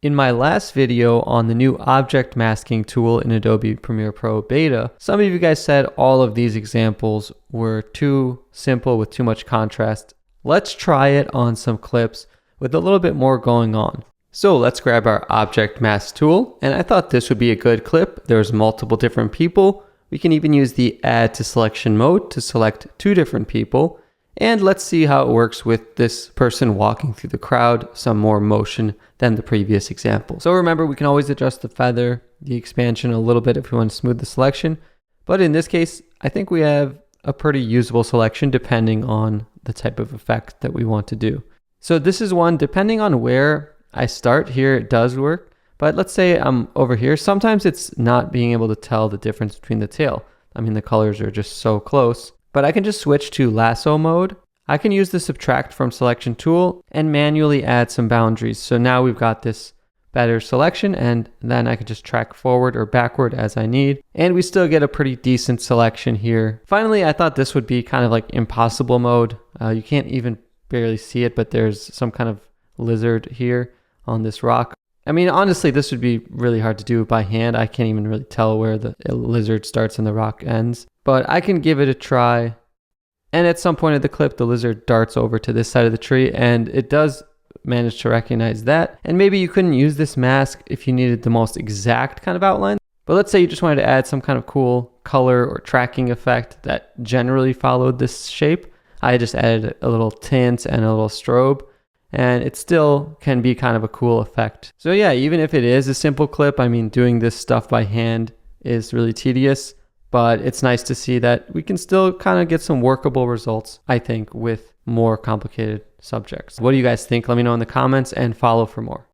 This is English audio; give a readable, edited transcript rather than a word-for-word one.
In my last video on the new object masking tool in Adobe Premiere Pro Beta, some of you guys said all of these examples were too simple with too much contrast. Let's try it on some clips with a little bit more going on. So let's grab our object mask tool, and I thought this would be a good clip. There's multiple different people. We can even use the add to selection mode to select 2 different people. And let's see how it works with this person walking through the crowd, some more motion than the previous example. So remember, we can always adjust the feather, the expansion a little bit if we want to smooth the selection. But in this case, I think we have a pretty usable selection depending on the type of effect that we want to do. So this is one, depending on where I start here, it does work. But let's say I'm over here. Sometimes it's not being able to tell the difference between the tail. I mean, the colors are just so close. But I can just switch to lasso mode. I can use the subtract from selection tool and manually add some boundaries. So now we've got this better selection, and then I can just track forward or backward as I need. And we still get a pretty decent selection here. Finally, I thought this would be kind of like impossible mode. You can't even barely see it, but there's some kind of lizard here on this rock. I mean, honestly, this would be really hard to do by hand. I can't even really tell where the lizard starts and the rock ends. But I can give it a try. And at some point of the clip, the lizard darts over to this side of the tree, and it does manage to recognize that. And maybe you couldn't use this mask if you needed the most exact kind of outline. But let's say you just wanted to add some kind of cool color or tracking effect that generally followed this shape. I just added a little tint and a little strobe, and it still can be kind of a cool effect. So yeah, even if it is a simple clip, I mean, doing this stuff by hand is really tedious. But it's nice to see that we can still kind of get some workable results, I think, with more complicated subjects. What do you guys think? Let me know in the comments and follow for more.